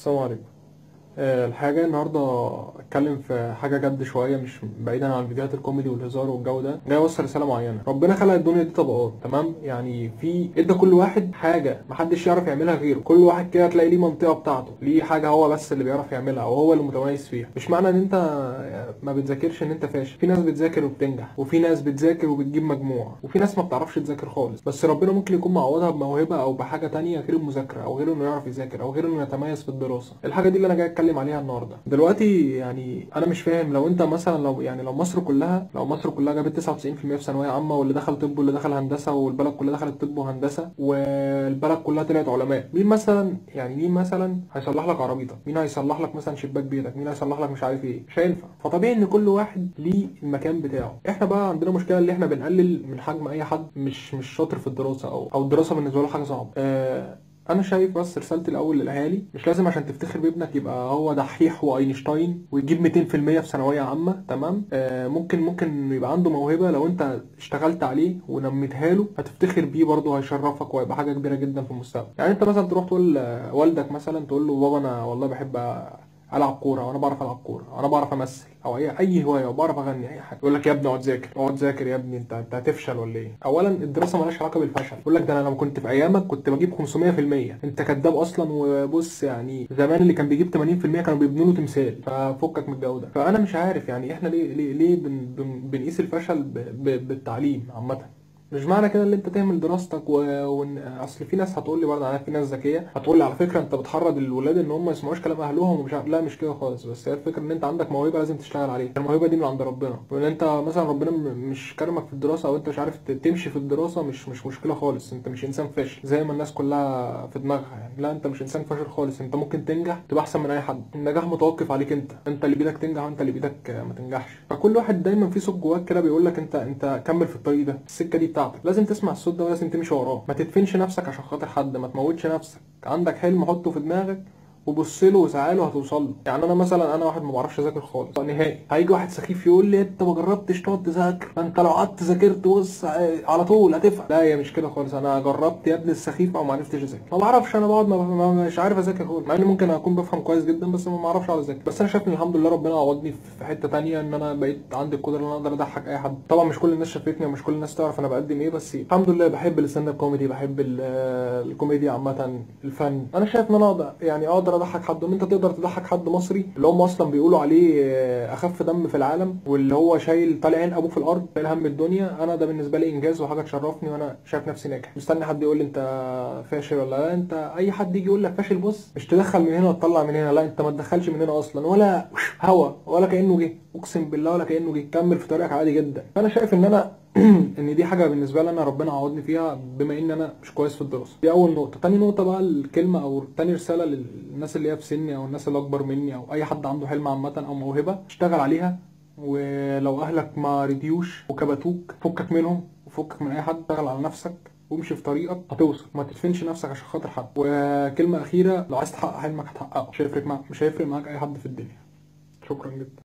السلام عليكم. الحاجة النهاردة اتكلم في حاجة جد شوية، مش بعيدا عن فيديوهات الكوميدي والهزار والجو ده. جاي اوصل رسالة معينة. ربنا خلق الدنيا دي طبقات، تمام؟ يعني في ادى كل واحد حاجة محدش يعرف يعملها غيره. كل واحد كده تلاقي ليه منطقة بتاعته، ليه حاجة هو بس اللي بيعرف يعملها او هو اللي متميز فيها. مش معنى ان انت ما بتذاكرش ان انت فاشل. في ناس بتذاكر وبتنجح، وفي ناس بتذاكر وبتجيب مجموع، وفي ناس ما بتعرفش تذاكر خالص، بس ربنا ممكن يكون معوضها بموهبة او بحاجة تانية غير المذاكرة، او غير انه يعرف يذاكر، او غير انه يتميز في الدراسة. الحاجة دي اللي انا جاي اتكلم عليها النهاردة. دلوقتي يعني انا مش فاهم، لو انت مثلا لو مصر كلها جابت 99% في ثانويه عامه، واللي دخل طب واللي دخل هندسه، والبلد كلها دخلت طب وهندسه، والبلد كلها طلعت علماء، مين مثلا هيصلح لك عربيتك؟ مين هيصلح لك مثلا شباك بيتك؟ مين هيصلح لك مش عارف ايه؟ مش هينفع. فطبيعي ان كل واحد ليه المكان بتاعه. احنا بقى عندنا مشكله اللي احنا بنقلل من حجم اي حد مش شاطر في الدراسه، او الدراسه بالنسبه له حاجه صعبه. انا شايف بس رسالتي الاول للاهالي، مش لازم عشان تفتخر بابنك يبقى هو دحيح واينشتاين ويجيب 200% في ثانويه عامه، تمام؟ ممكن يبقى عنده موهبه، لو انت اشتغلت عليه ونميتها له هتفتخر بيه برضه، هيشرفك وهيبقى حاجه كبيره جدا في المستقبل. يعني انت مثلا تروح تقول والدك مثلا، تقول له بابا انا والله بحب العب كوره، وانا بعرف العب كوره، انا بعرف امثل، او اي هوايه، وبعرف اغني، اي حاجه. يقول لك يا ابني اقعد ذاكر، اقعد ذاكر يا ابني، انت هتفشل ولا ايه؟ اولا الدراسه مالهاش علاقه بالفشل. يقول لك ده انا لما كنت في ايامك كنت بجيب 500%. انت كذاب اصلا. وبص يعني زمان اللي كان بيجيب 80% كانوا بيبنوا له تمثال، ففكك من الجو ده. فانا مش عارف يعني احنا ليه بنقيس الفشل بالتعليم عامه. مش معنى كده ان انت تعمل دراستك اصل في ناس هتقول لي برضه، انا في ناس ذكيه هتقول لي على فكره انت بتحرض الولاد ان هم ما يسمعوش كلام اهلهم ومش عارف. لا، مش كده خالص. بس هي الفكره ان انت عندك موهبه لازم تشتغل عليها. الموهبه دي من عند ربنا، وان انت مثلا ربنا مش كرمك في الدراسه، او انت مش عارف تمشي في الدراسه، مش مشكله خالص. انت مش انسان فاشل زي ما الناس كلها في دماغها يعني. لا، انت مش انسان فاشل خالص. انت ممكن تنجح، تبقى احسن من اي حد. النجاح متوقف عليك انت اللي بايدك تنجح، وانت اللي بايدك ما تنجحش. فكل واحد دايما في صوت جواك كده بيقول لك انت كمل في الطريق ده، السكه دي بتاعتك. لازم تسمع الصوت ده ولازم تمشي وراه. ما تدفنش نفسك عشان خاطر حد، ما تموتش نفسك. عندك حلم حطه في دماغك وبص له وسعى له، هتوصل له. يعني انا مثلا، انا واحد ما بعرفش اذاكر خالص نهائي. هيجي واحد سخيف يقول لي انت ما جربتش تقعد تذاكر؟ ده انت لو قعدت ذاكرت بص على طول هتفهم. لا، هي مش كده خالص. انا جربت يا ابني السخيف او ما عرفتش اذاكر. ما بعرفش. انا بقعد مش عارف اذاكر خالص، مع اني ممكن اكون بفهم كويس جدا، بس ما بعرفش اقعد اذاكر. بس انا شايف ان الحمد لله ربنا عوضني في حته تانية، ان انا بقيت عندي القدره ان انا اقدر اضحك اي حد. طبعا مش كل الناس شافتني، ومش كل الناس تعرف انا بقدم ايه، بس الحمد لله بحب الستاند اب كوميدي، بحب الكوميديا عامه، الفن. انا شايف ان انا اقدر اضحك حد. وان انت تقدر تضحك حد مصري اللي هم اصلا بيقولوا عليه اخف دم في العالم، واللي هو شايل طالع عين ابوه في الارض، شايل هم الدنيا، انا ده بالنسبه لي انجاز وحاجه تشرفني. وانا شايف نفسي ناجح. مستني حد يقول لي انت فاشل ولا لا. انت اي حد يجي يقول لك فاشل، بص مش تدخل من هنا وتطلع من هنا. لا، انت ما تدخلش من هنا اصلا، ولا هوا ولا كانه جه. اقسم بالله ولا كانه جه. كمل في طريقك عادي جدا. فانا شايف ان انا ان دي حاجه بالنسبه لي انا ربنا عوضني فيها، بما ان انا مش كويس في الدراسه. دي اول نقطه. تاني نقطه بقى الكلمه، او تاني رساله للناس اللي هي في سني، او الناس اللي اكبر مني، او اي حد عنده حلم عامه او موهبه، اشتغل عليها. ولو اهلك ما رضيوش وكبتوك، فكك منهم وفكك من اي حد. اشتغل على نفسك وامشي في طريقك، هتوصل. ما تدفنش نفسك عشان خاطر حد. وكلمه اخيره، لو عايز تحقق حلمك هتحققه. مش هيفرق معاك اي حد في الدنيا. شكرا جدا.